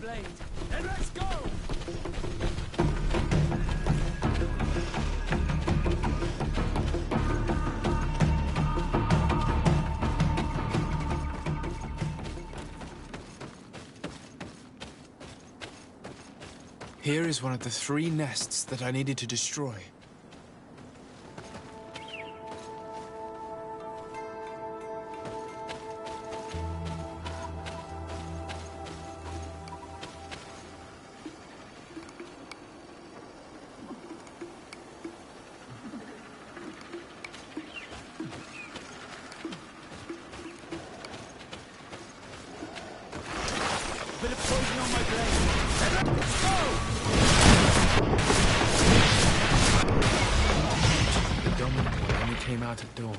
blade. Then let's go! Here is one of the 3 nests that I needed to destroy. Bit of poison on my blade. Let's go! The dominant one only came out at dawn.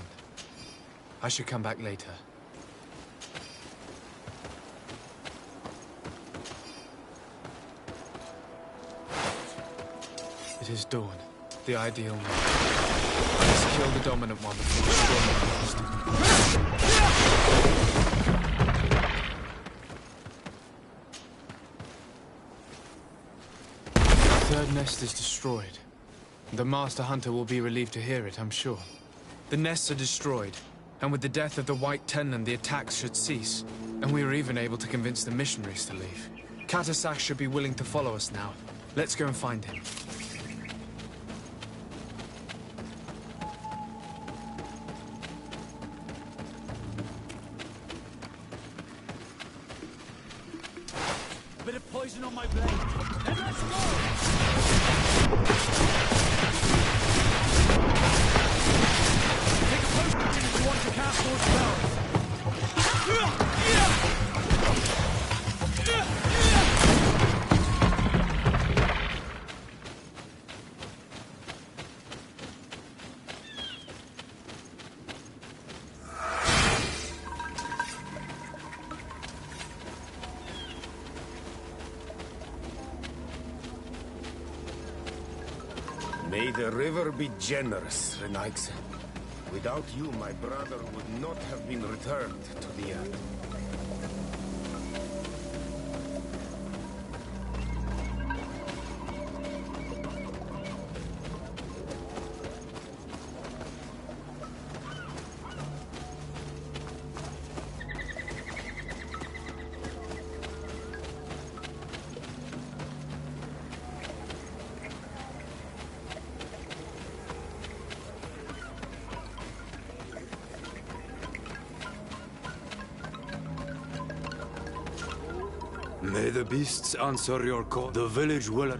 I should come back later. It is dawn, the ideal moment. I must kill the dominant one before destroying the rest. The 3rd nest is destroyed. The Master Hunter will be relieved to hear it, I'm sure. The nests are destroyed, and with the death of the White Tenland, the attacks should cease. And we were even able to convince the missionaries to leave. Katasak should be willing to follow us now. Let's go and find him. Bit of poison on my blade. Then let's go! Take a potion if you want to cast more spells. May the river be generous, Renaigse. Without you, my brother would not have been returned to the earth. May the beasts answer your call. The village will...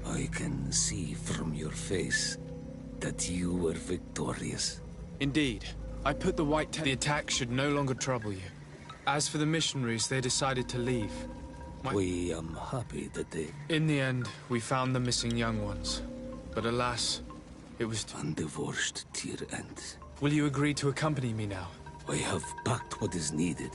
I can see from your face that you were victorious. Indeed. I put the White Tenland. The attack should no longer trouble you. As for the missionaries, they decided to leave. We am happy that they... In the end, we found the missing young ones. But alas, it was... Undivorced tier end. Will you agree to accompany me now? I have packed what is needed.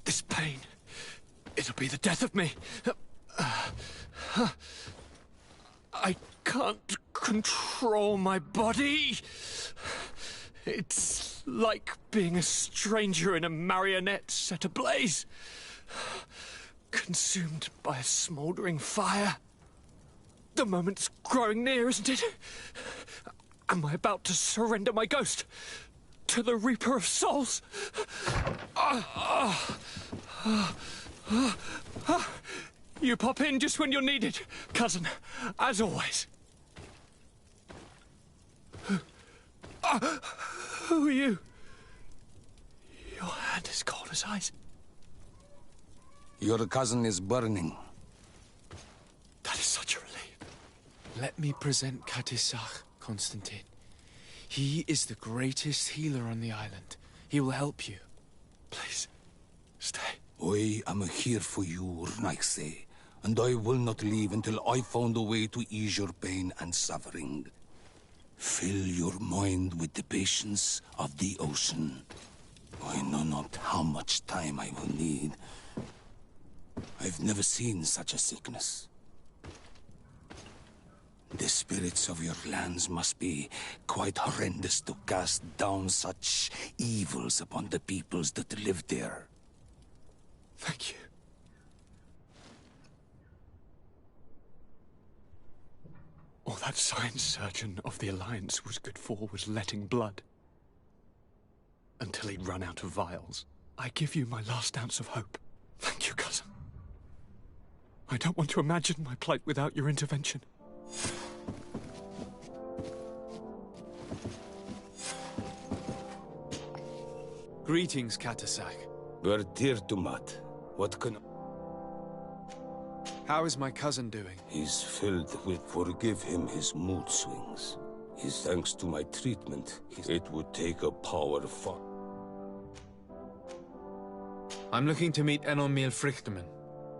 This pain, it'll be the death of me. I can't control my body. It's like being a stranger in a marionette set ablaze, consumed by a smouldering fire. The moment's growing near, isn't it? Am I about to surrender my ghost to the Reaper of Souls? You pop in just when you're needed, cousin, as always. Who are you? Your hand is cold as ice. Your cousin is burning. That is such a relief. Let me present Katisach, Constantine. He is the greatest healer on the island. He will help you. Please, stay. I am here for you, Rnaise, and I will not leave until I found a way to ease your pain and suffering. Fill your mind with the patience of the ocean. I know not how much time I will need. I've never seen such a sickness. The spirits of your lands must be quite horrendous to cast down such evils upon the peoples that live there. Thank you. All that science surgeon of the Alliance was good for was letting blood. Until he'd run out of vials. I give you my last ounce of hope. Thank you, cousin. I don't want to imagine my plight without your intervention. Greetings, Katisach. Bertirtumat. What can... How is my cousin doing? He's filled with... Forgive him his mood swings. He's thanks to my treatment. It would take a power far... I'm looking to meet Enormil Frichtman.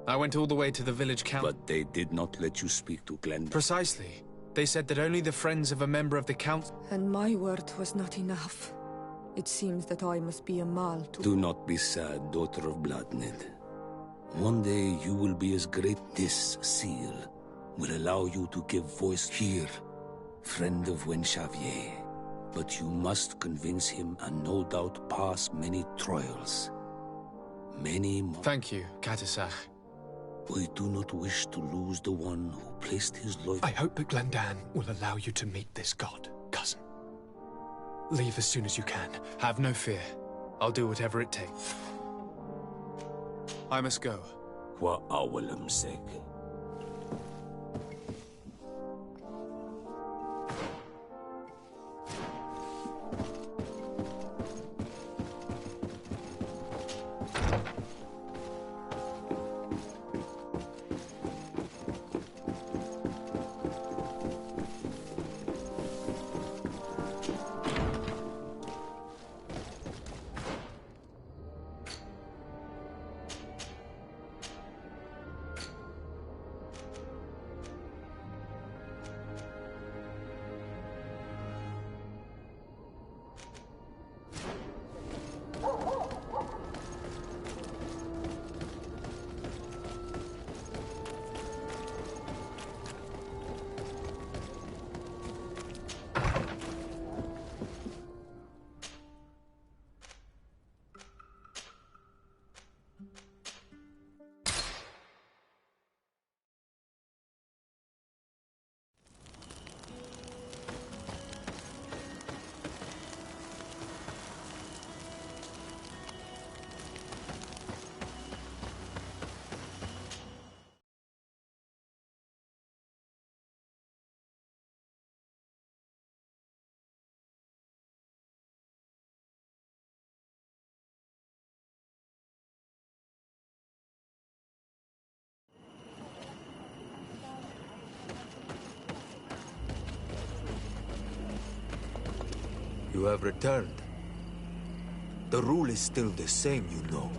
I went all the way to the village council. But they did not let you speak to Glenn. Precisely. They said that only the friends of a member of the council... And my word was not enough. It seems that I must be a mal to... Do not be sad, daughter of Bloodned. One day you will be as great. This seal will allow you to give voice here, friend of Wenxavier. But you must convince him and no doubt pass many trials. Many more. Thank you, Katisach. I do not wish to lose the one who placed his life... I hope that Glendan will allow you to meet this god, cousin. Leave as soon as you can. Have no fear. I'll do whatever it takes. I must go. Qua awalam seg. You have returned. The rule is still the same, you know.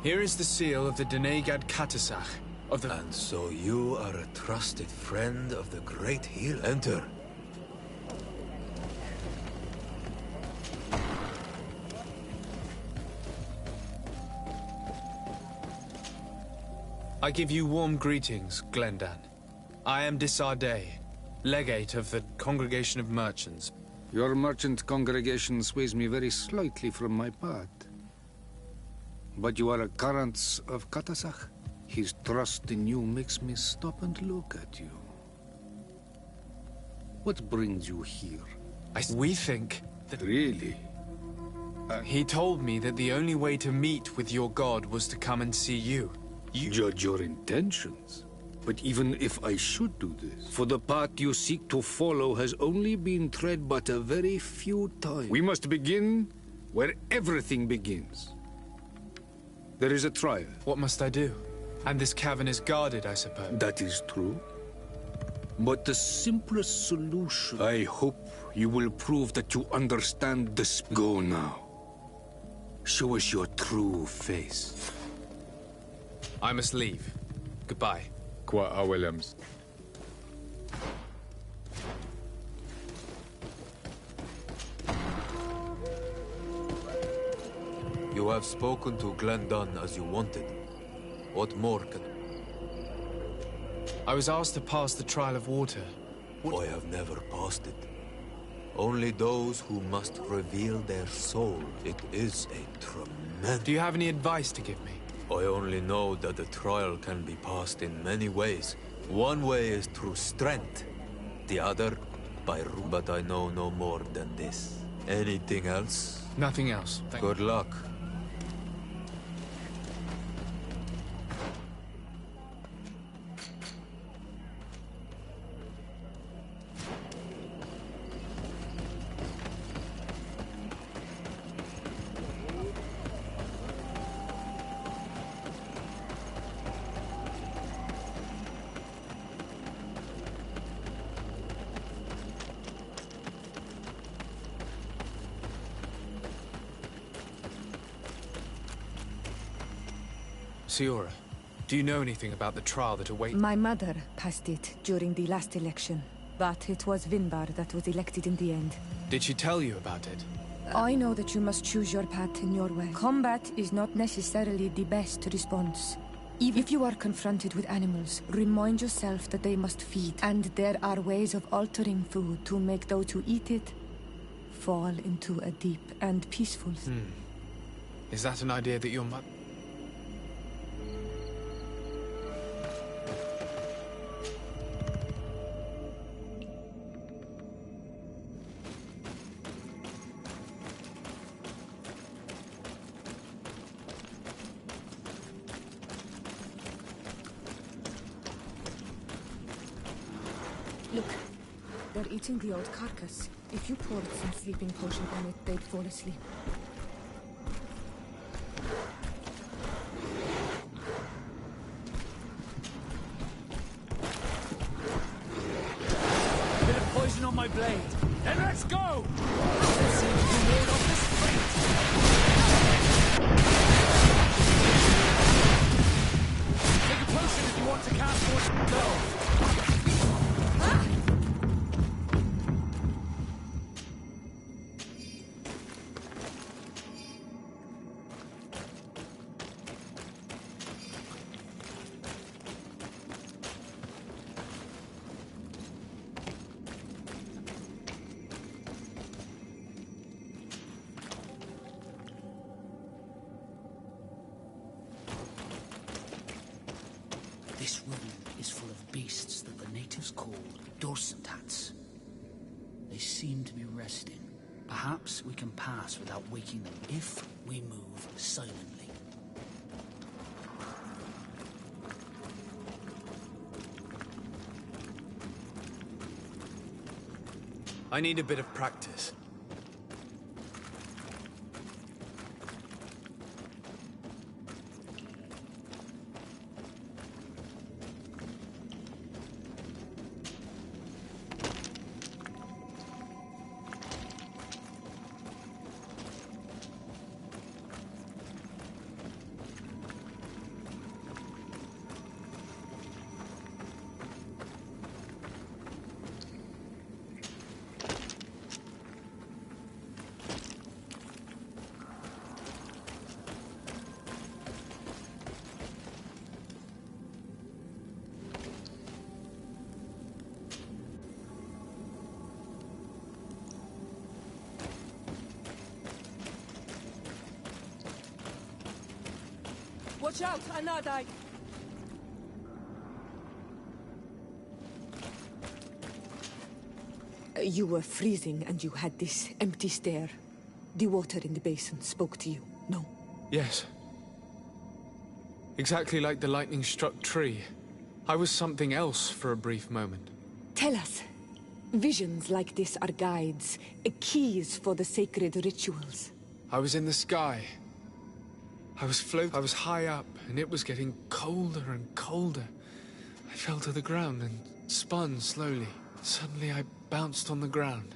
Here is the seal of the Denegad Katisach of the... And so you are a trusted friend of the great healer. Enter. I give you warm greetings, Glendan. I am Disarday, legate of the Congregation of Merchants. Your merchant congregation sways me very slightly from my path. But you are a current of Katisach. His trust in you makes me stop and look at you. What brings you here? We think that... Really? He told me that the only way to meet with your god was to come and see you. Judge your intentions. But even if I should do this, for the path you seek to follow has only been tread but a very few times. We must begin where everything begins. There is a trial. What must I do? And this cavern is guarded, I suppose. That is true. But the simplest solution... I hope you will prove that you understand this. Go now. Show us your true face. I must leave. Goodbye. Qua Williams. You have spoken to Glendon as you wanted. What more can... I was asked to pass the trial of water. I have never passed it. Only those who must reveal their soul. It is a tremendous... Do you have any advice to give me? I only know that the trial can be passed in many ways. One way is through strength, the other by root. But I know no more than this. Anything else? Nothing else. Good luck. Siora, do you know anything about the trial that awaits? My mother passed it during the last election, but it was Vinbar that was elected in the end. Did she tell you about it? I know that you must choose your path in your way. Combat is not necessarily the best response. Even if you are confronted with animals, remind yourself that they must feed, and there are ways of altering food to make those who eat it fall into a deep and peaceful... Is that an idea that your mother... Look, they're eating the old carcass. If you poured some sleeping potion on it, they'd fall asleep. Bit of poison on my blade. Then let's go! Let's see if we can ward off this fate. Take a potion if you want to cast more spells. This room is full of beasts that the natives call dorsantats. They seem to be resting. Perhaps we can pass without waking them if we move silently. I need a bit of practice. Watch out, another! You were freezing and you had this empty stare. The water in the basin spoke to you, no? Yes. Exactly like the lightning-struck tree. I was something else for a brief moment. Tell us. Visions like this are guides, keys for the sacred rituals. I was in the sky. I was high up, and it was getting colder and colder. I fell to the ground and spun slowly. Suddenly I bounced on the ground.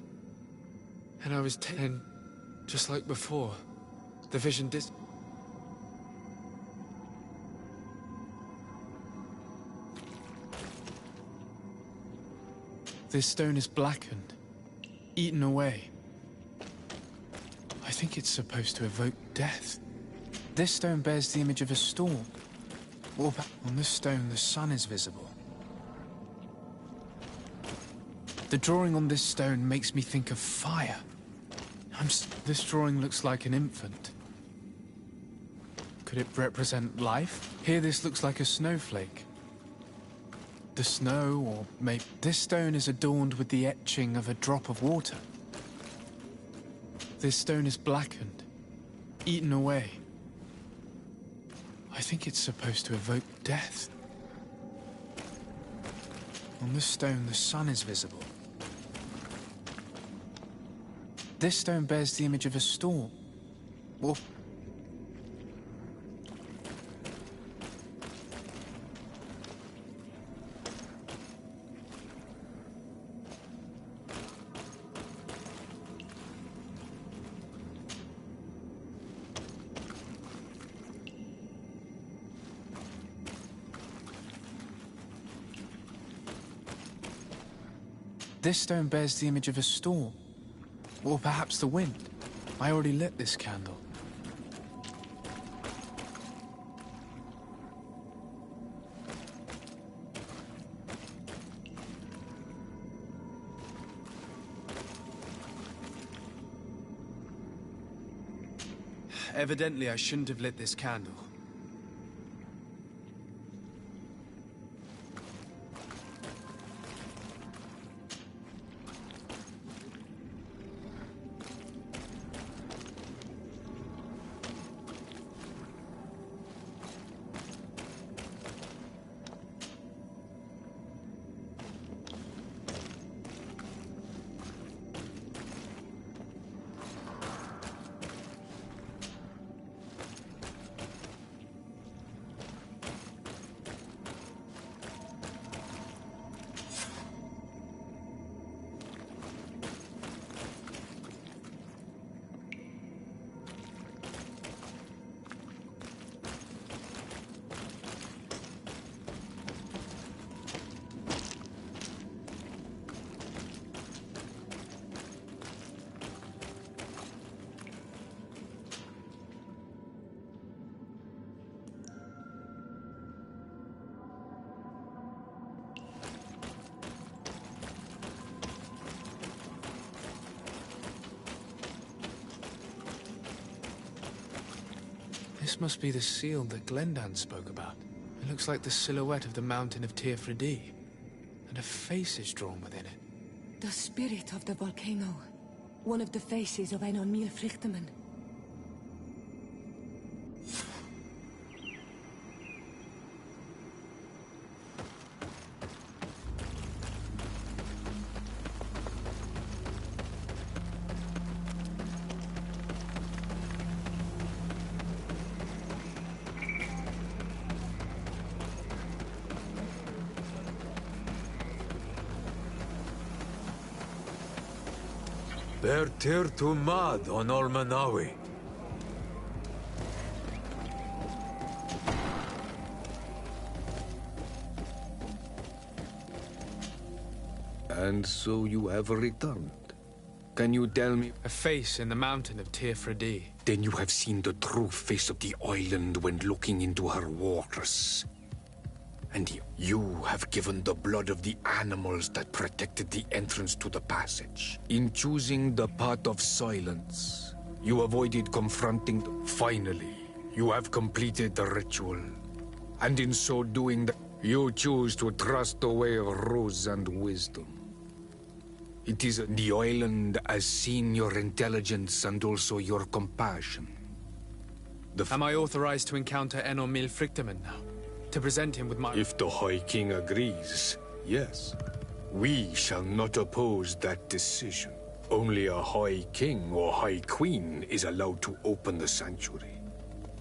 And I was and just like before, the vision This stone is blackened, eaten away. I think it's supposed to evoke death. This stone bears the image of a storm. On this stone, the sun is visible. The drawing on this stone makes me think of fire. This drawing looks like an infant. Could it represent life? Here this looks like a snowflake. The snow, or maybe... This stone is adorned with the etching of a drop of water. This stone is blackened, eaten away. I think it's supposed to evoke death. On this stone, the sun is visible. This stone bears the image of a storm. Or... This stone bears the image of a storm. Or perhaps the wind. I already lit this candle. Evidently, I shouldn't have lit this candle. This must be the seal that Glendan spoke about. It looks like the silhouette of the mountain of Teerfredi, and a face is drawn within it. The spirit of the volcano. One of the faces of Einar Mýrfryktaman. They're tear to mad on Olmanawi. And so you have returned. Can you tell me? A face in the mountain of Teerfredi. Then you have seen the true face of the island when looking into her waters. And you have given the blood of the animals that protected the entrance to the passage. In choosing the path of silence, you avoided confronting Finally, you have completed the ritual. And in so doing, you choose to trust the way of rules and wisdom. It is the island has seen your intelligence and also your compassion. Am I authorized to encounter Einar Mýrfryktaman now? to present him with my... If the High King agrees, yes. We shall not oppose that decision. Only a High King or High Queen is allowed to open the sanctuary.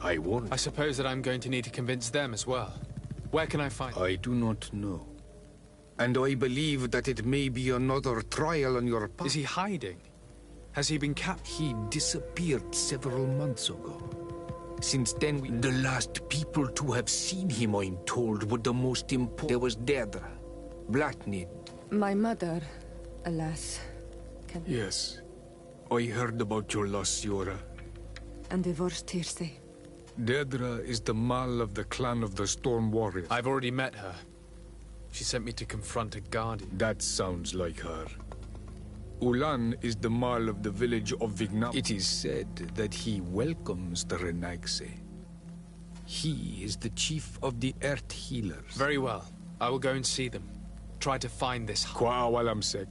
I warn you. I suppose that I'm going to need to convince them as well. Where can I find... I do not know. And I believe that it may be another trial on your part. Is he hiding? Has he been captured? He disappeared several months ago. Since then, the last people to have seen him, I'm told, were the most important. There was Deirdre, Blacknid. My mother, alas, can... Yes. I heard about your loss, Yora. And divorced Tirce. Deirdre is the Mal of the clan of the Storm Warriors. I've already met her. She sent me to confront a guardian. That sounds like her. Ulan is the Mal of the village of Vignam. It is said that he welcomes the Renaigse. He is the chief of the Earth Healers. Very well. I will go and see them. Try to find this... Kwa awalamsek.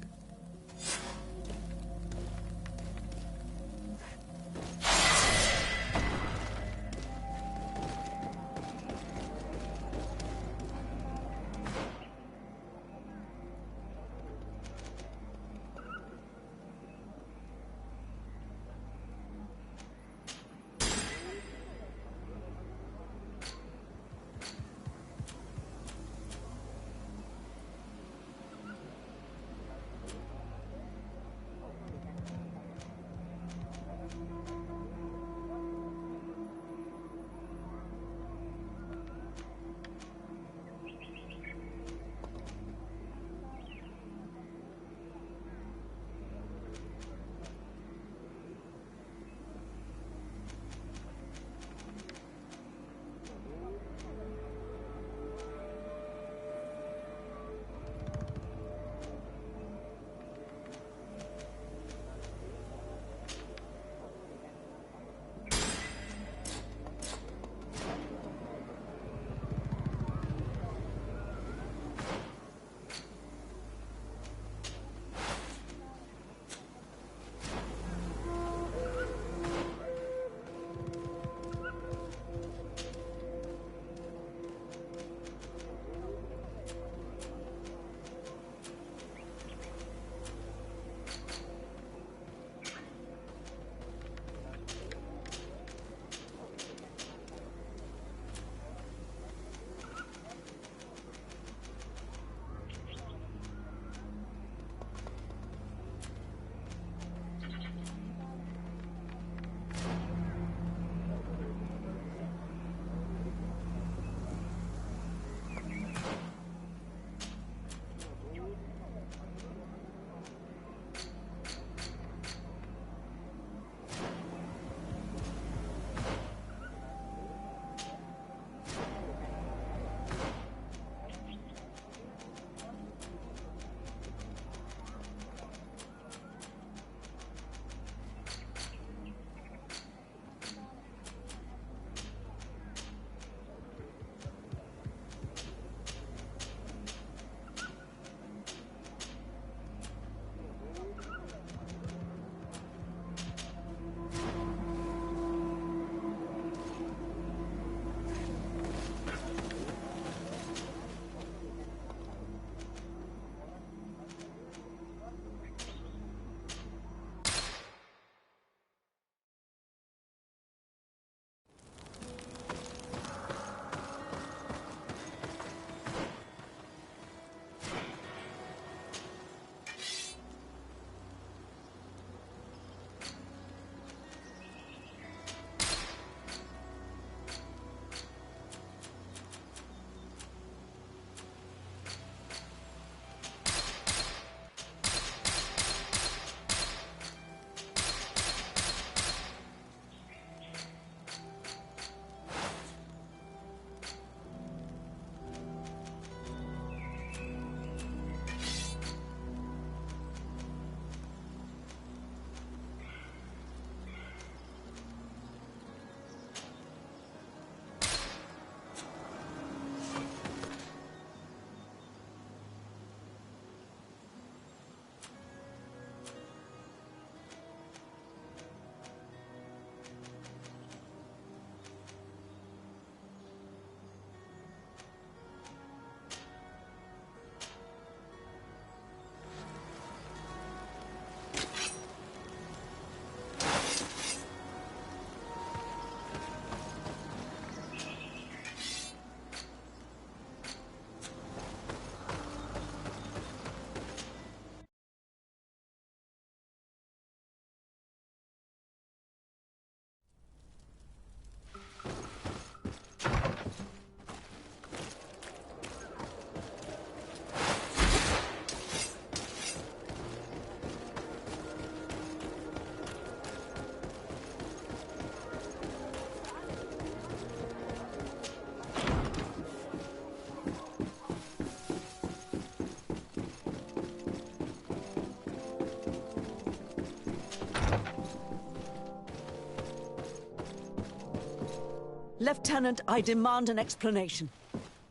Lieutenant, I demand an explanation.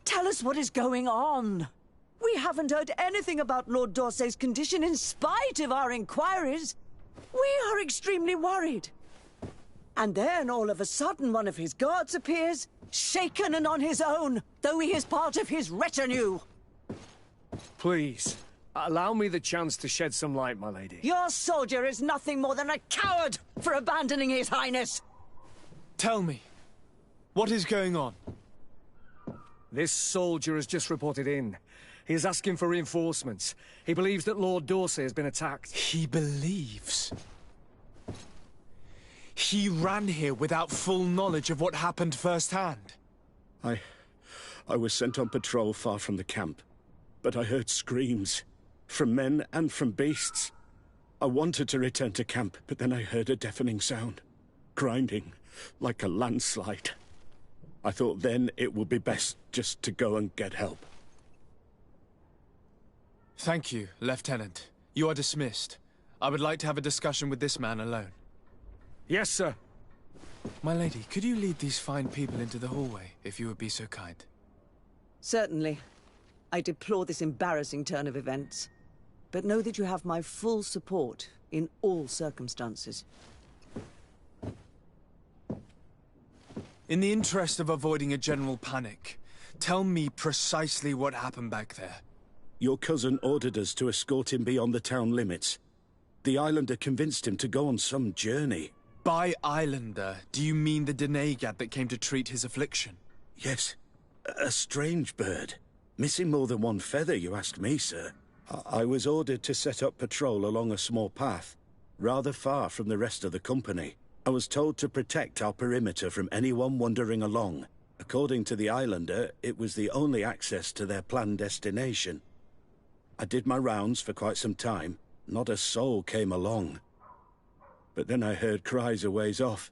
Tell us what is going on. We haven't heard anything about Lord d'Orsay's condition in spite of our inquiries. We are extremely worried. And then, all of a sudden, one of his guards appears, shaken and on his own, though he is part of his retinue. Please, allow me the chance to shed some light, my lady. Your soldier is nothing more than a coward for abandoning his highness. Tell me, what is going on? This soldier has just reported in. He is asking for reinforcements. He believes that Lord d'Orsay has been attacked. He believes? He ran here without full knowledge of what happened firsthand. I was sent on patrol far from the camp, but I heard screams, from men and from beasts. I wanted to return to camp, but then I heard a deafening sound, grinding, like a landslide. I thought then it would be best just to go and get help. Thank you, Lieutenant. You are dismissed. I would like to have a discussion with this man alone. Yes, sir. My lady, could you lead these fine people into the hallway, if you would be so kind? Certainly. I deplore this embarrassing turn of events, but know that you have my full support in all circumstances. In the interest of avoiding a general panic, tell me precisely what happened back there. Your cousin ordered us to escort him beyond the town limits. The islander convinced him to go on some journey. By islander, do you mean the Denegad that came to treat his affliction? Yes. A strange bird. Missing more than one feather, you ask me, sir. I was ordered to set up patrol along a small path, rather far from the rest of the company. I was told to protect our perimeter from anyone wandering along. According to the islander, it was the only access to their planned destination. I did my rounds for quite some time. Not a soul came along. But then I heard cries a ways off,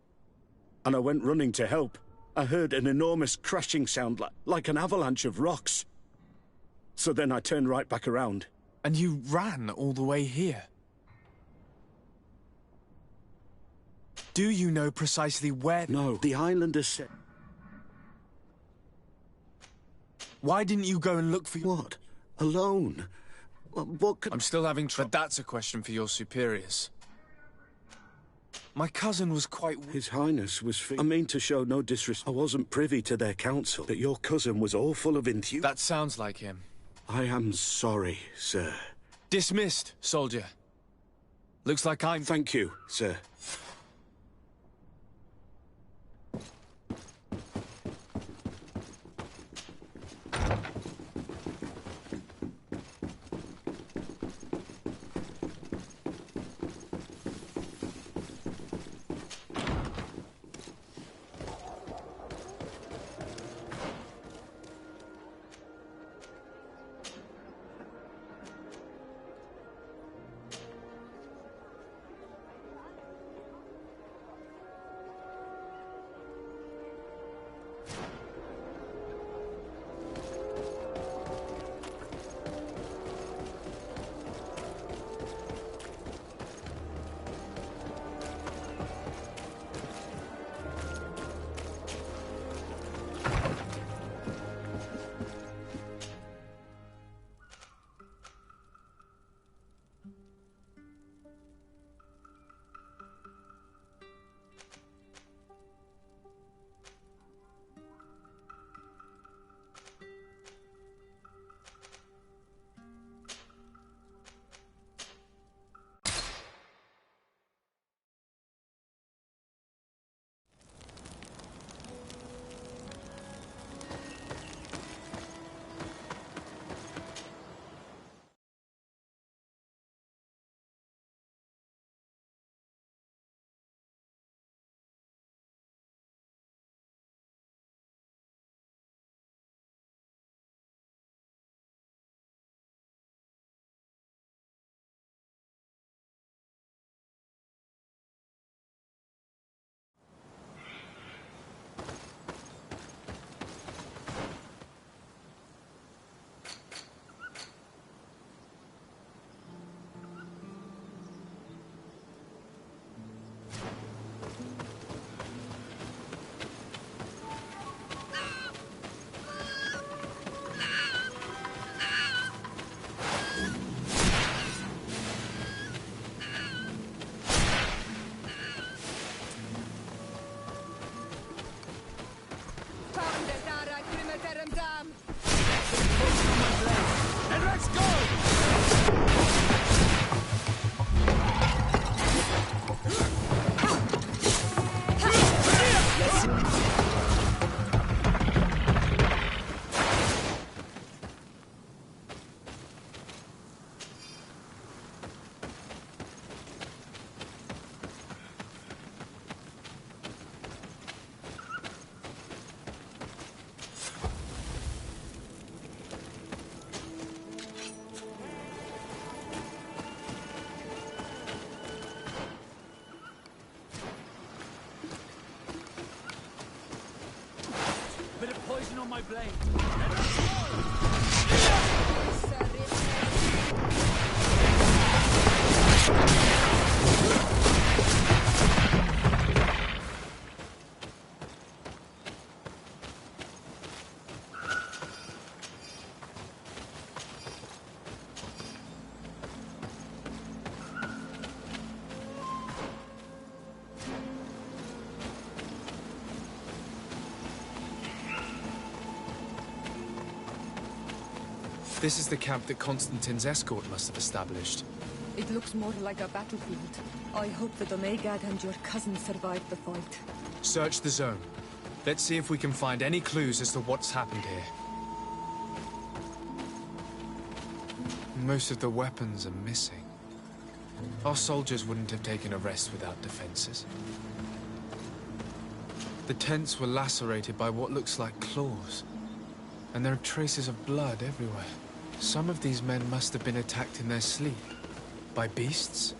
and I went running to help. I heard an enormous crashing sound like an avalanche of rocks. So then I turned right back around. And you ran all the way here? Do you know precisely where— No, the islander said— Why didn't you go and look for— What? Alone? What could— I'm still having trouble. But that's a question for your superiors. My cousin was quite— His Highness was— I mean to show no disrespect. I wasn't privy to their counsel, but your cousin was all full of enthusiasm. That sounds like him. I am sorry, sir. Dismissed, soldier. Looks like I'm— Thank you, sir. on my blade. This is the camp that Constantine's escort must have established. It looks more like a battlefield. I hope that Omegad and your cousin survived the fight. Search the zone. Let's see if we can find any clues as to what's happened here. Most of the weapons are missing. Our soldiers wouldn't have taken a rest without defenses. The tents were lacerated by what looks like claws, and there are traces of blood everywhere. Some of these men must have been attacked in their sleep. By beasts?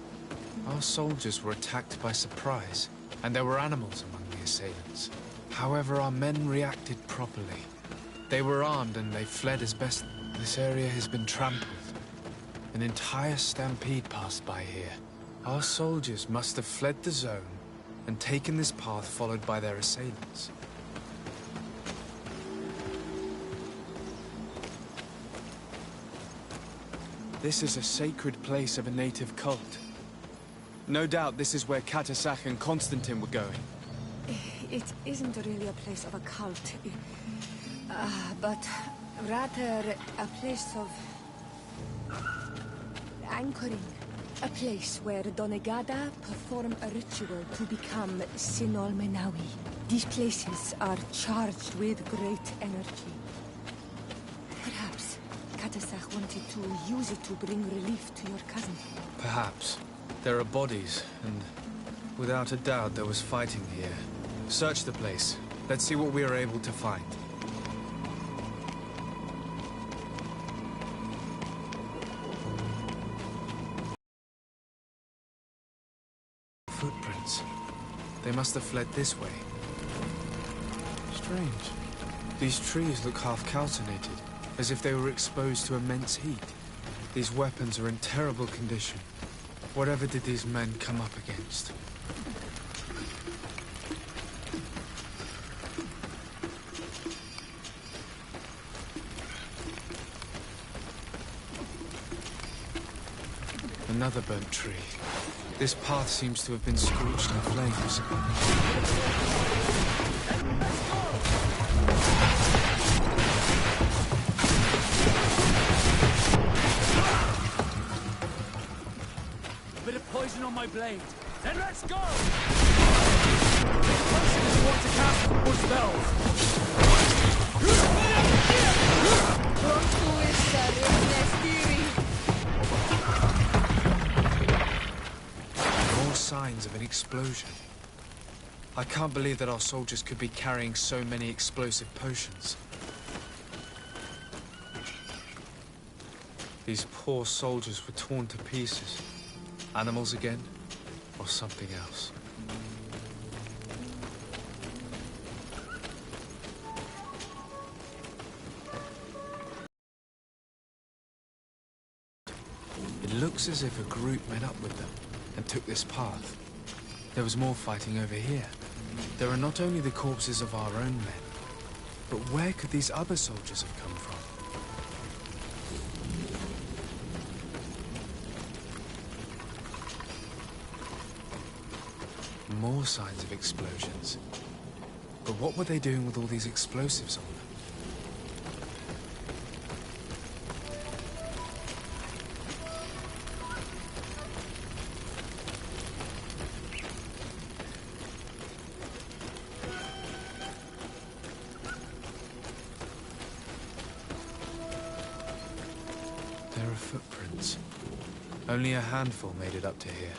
Our soldiers were attacked by surprise, and there were animals among the assailants. However, our men reacted properly. They were armed and they fled as best. This area has been trampled. An entire stampede passed by here. Our soldiers must have fled the zone and taken this path followed by their assailants. This is a sacred place of a native cult. No doubt this is where Katasach and Constantine were going. It isn't really a place of a cult, but rather a place of anchoring. A place where Donegada perform a ritual to become Sinol Menawi. These places are charged with great energy. Perhaps Katasach wanted to use it to bring relief to your cousin. Perhaps. There are bodies, and without a doubt there was fighting here. Search the place. Let's see what we are able to find. Footprints. They must have fled this way. Strange. These trees look half calcinated, as if they were exposed to immense heat. These weapons are in terrible condition. Whatever did these men come up against? Another burnt tree. This path seems to have been scorched in flames. Bit of poison on my blade. Then let's go! Potions want to cast more spells. More signs of an explosion. I can't believe that our soldiers could be carrying so many explosive potions. These poor soldiers were torn to pieces. Animals again, or something else? It looks as if a group met up with them and took this path. There was more fighting over here. There are not only the corpses of our own men, but where could these other soldiers have come from? More signs of explosions. But what were they doing with all these explosives on them? There are footprints. Only a handful made it up to here.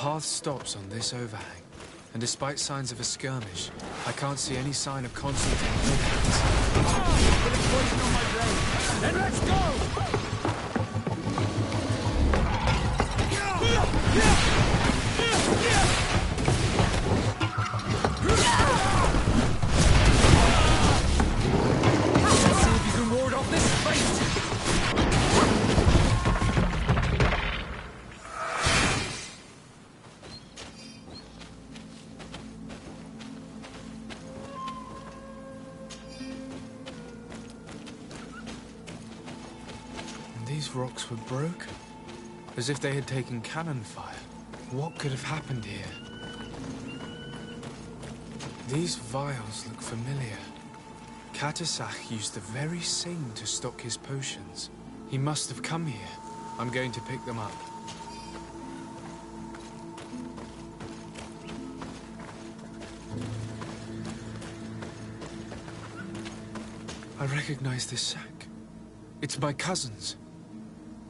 path stops on this overhang, and despite signs of a skirmish, I can't see any sign of Constantine. Put a poison on my blade. Then let's go! Let's see if you can ward off this fate! These rocks were broken, as if they had taken cannon fire. What could have happened here? These vials look familiar. Katasach used the very same to stock his potions. He must have come here. I'm going to pick them up. I recognize this sack. It's my cousin's.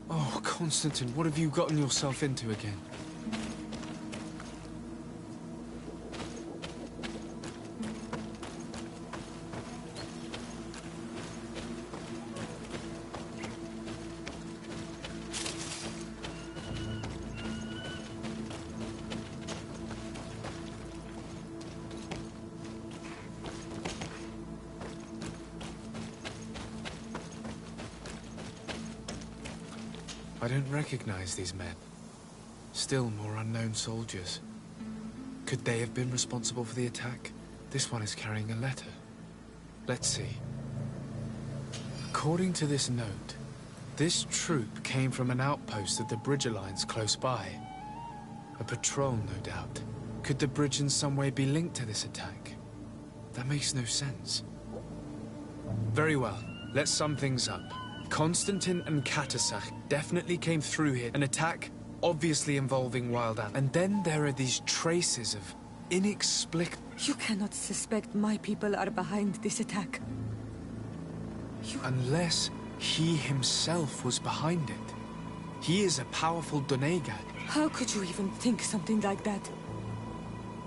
Oh, Constantine, what have you gotten yourself into again? I don't recognize these men. Still more unknown soldiers. Could they have been responsible for the attack? This one is carrying a letter. Let's see. According to this note, this troop came from an outpost of the Bridger lines close by. A patrol, no doubt. Could the bridge in some way be linked to this attack? That makes no sense. Very well, let's sum things up. Constantine and Katasach definitely came through here. An attack obviously involving wild animals. And then there are these traces of inexplicable... You cannot suspect my people are behind this attack. Unless he himself was behind it. He is a powerful Donegad. How could you even think something like that?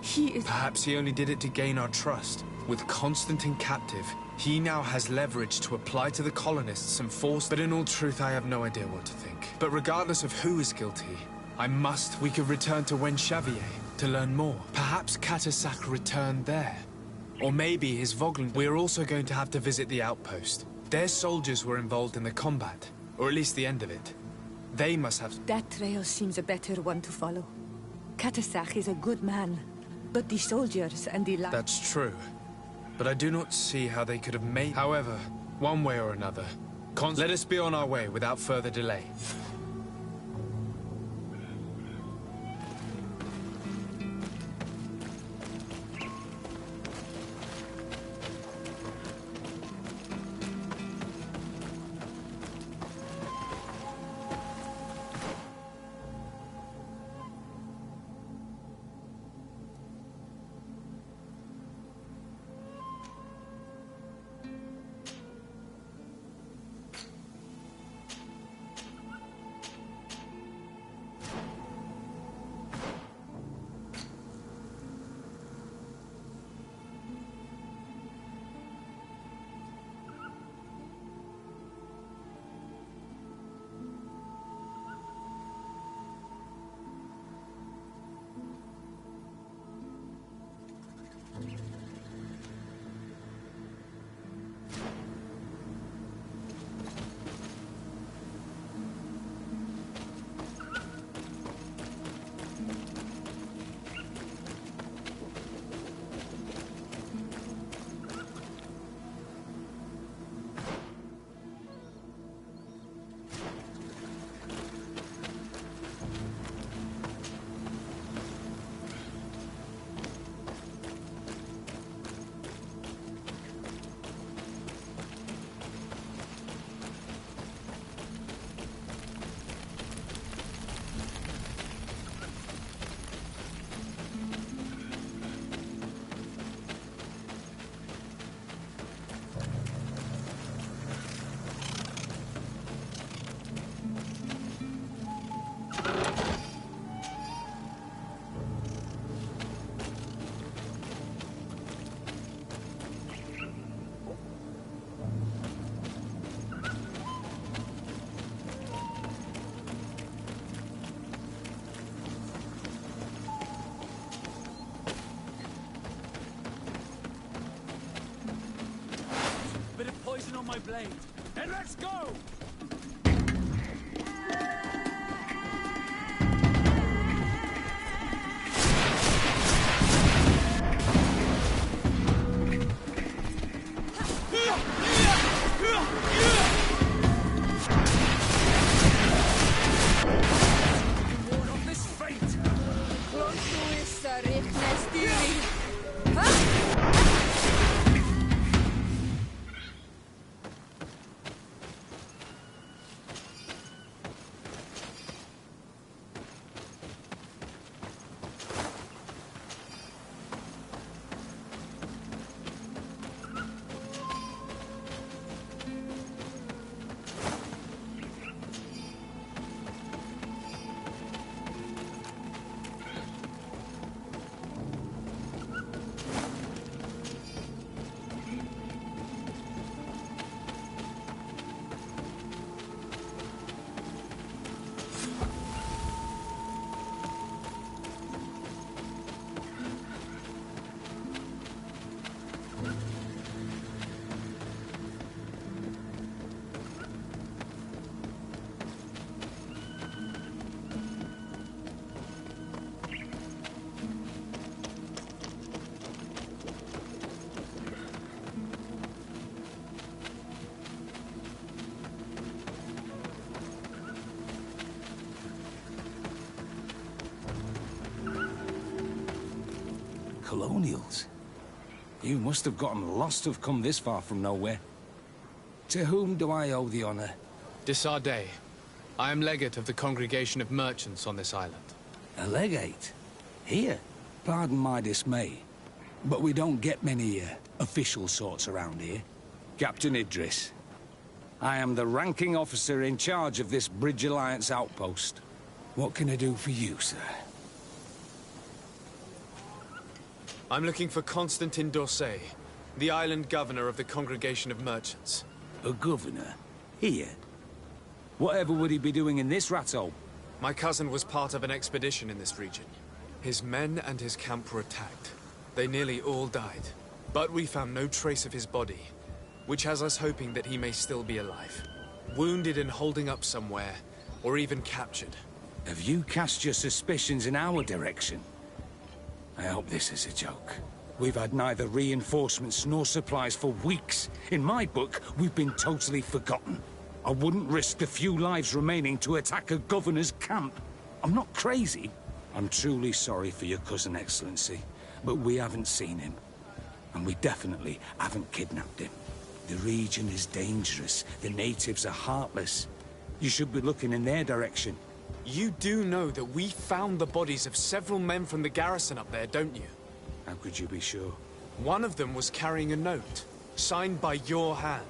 He is... Perhaps he only did it to gain our trust. With Constantine captive, he now has leverage to apply to the colonists and force... But in all truth, I have no idea what to think. But regardless of who is guilty, we could return to Wenchavier to learn more. Perhaps Katasach returned there. Or maybe his Vogland... We are also going to have to visit the outpost. Their soldiers were involved in the combat, or at least the end of it. They must have... That trail seems a better one to follow. Katasach is a good man, but the soldiers and the... That's true. But I do not see how they could have made... However, one way or another, let us be on our way without further delay. my blade, and let's go! Colonials? You must have gotten lost to have come this far from nowhere. To whom do I owe the honor? Desardet. I am legate of the congregation of merchants on this island. A legate? Here? Pardon my dismay, but we don't get many official sorts around here. Captain Idris. I am the ranking officer in charge of this Bridge Alliance outpost. What can I do for you, sir? I'm looking for Constantin d'Orsay, the island governor of the congregation of merchants. A governor? Here? Whatever would he be doing in this rattle? My cousin was part of an expedition in this region. His men and his camp were attacked. They nearly all died. But we found no trace of his body, which has us hoping that he may still be alive. Wounded and holding up somewhere, or even captured. Have you cast your suspicions in our direction? I hope this is a joke. We've had neither reinforcements nor supplies for weeks. In my book, we've been totally forgotten. I wouldn't risk the few lives remaining to attack a governor's camp. I'm not crazy. I'm truly sorry for your cousin, Excellency, but we haven't seen him. And we definitely haven't kidnapped him. The region is dangerous. The natives are heartless. You should be looking in their direction. You do know that we found the bodies of several men from the garrison up there, don't you? How could you be sure? One of them was carrying a note, signed by your hand.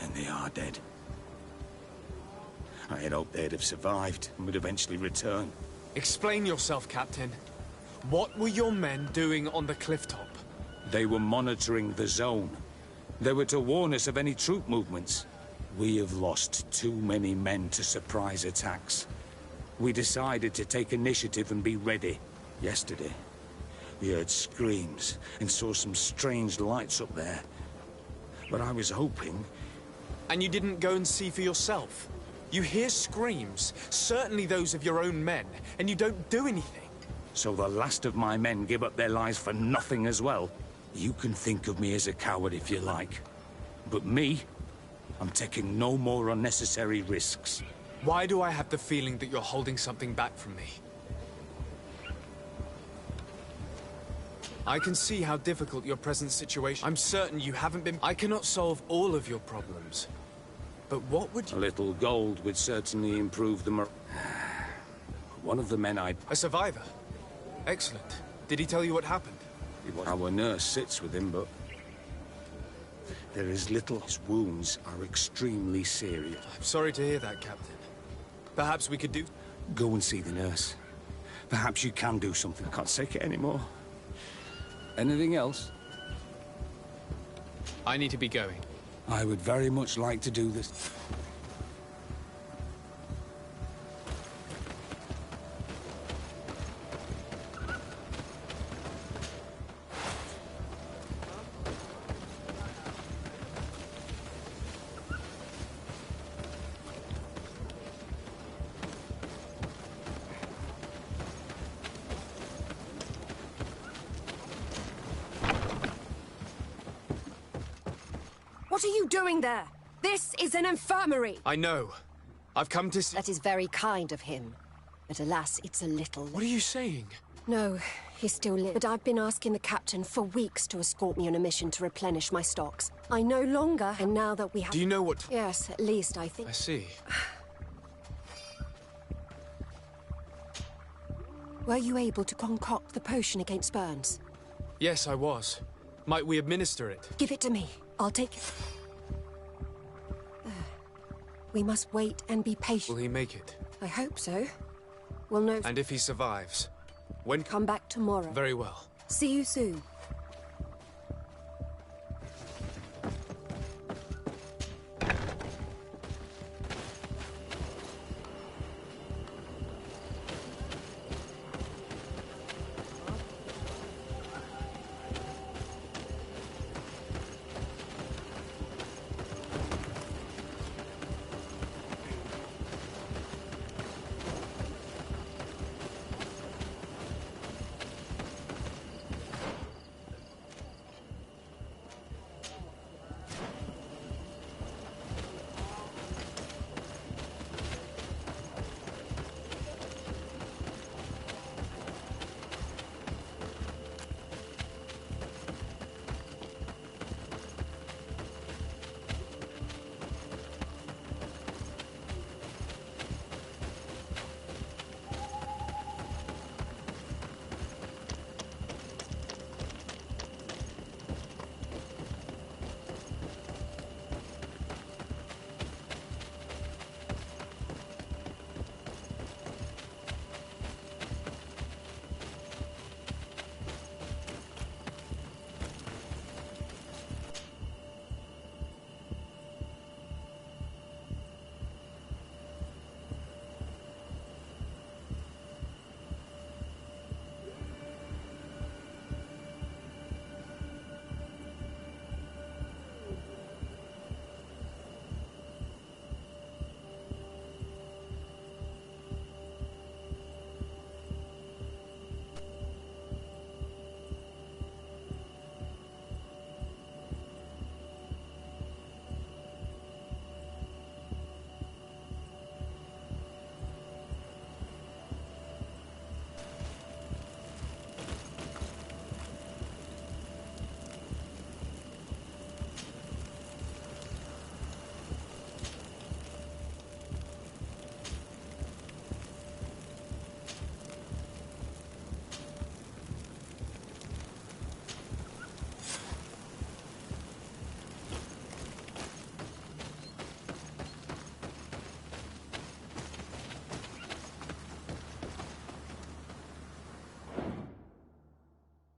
And they are dead. I had hoped they'd have survived and would eventually return. Explain yourself, Captain. What were your men doing on the clifftop? They were monitoring the zone. They were to warn us of any troop movements. We have lost too many men to surprise attacks. We decided to take initiative and be ready. Yesterday, we heard screams and saw some strange lights up there. But I was hoping... And you didn't go and see for yourself? You hear screams, certainly those of your own men, and you don't do anything. So the last of my men give up their lives for nothing as well? You can think of me as a coward if you like. But me, I'm taking no more unnecessary risks. Why do I have the feeling that you're holding something back from me? I can see how difficult your present situation... I'm certain you haven't been... I cannot solve all of your problems. But what would you... A little gold would certainly improve the One of the men I... A survivor? Excellent. Did he tell you what happened? Our nurse sits with him, but... There is little... His wounds are extremely serious. I'm sorry to hear that, Captain. Perhaps we could do... Go and see the nurse. Perhaps you can do something. I can't take it anymore. Anything else? I need to be going. I would very much like to do this. What are you doing there? This is an infirmary! I know. I've come to see... That is very kind of him. But alas, it's a little... What are you saying? No, he still lives. But I've been asking the captain for weeks to escort me on a mission to replenish my stocks. I no longer, and now that we have... Do you know what... Yes, at least I think... I see. Were you able to concoct the potion against burns? Yes, I was. Might we administer it? Give it to me. I'll take it. We must wait and be patient. Will he make it? I hope so. We'll know... And if he survives? When... Come back tomorrow. Very well. See you soon.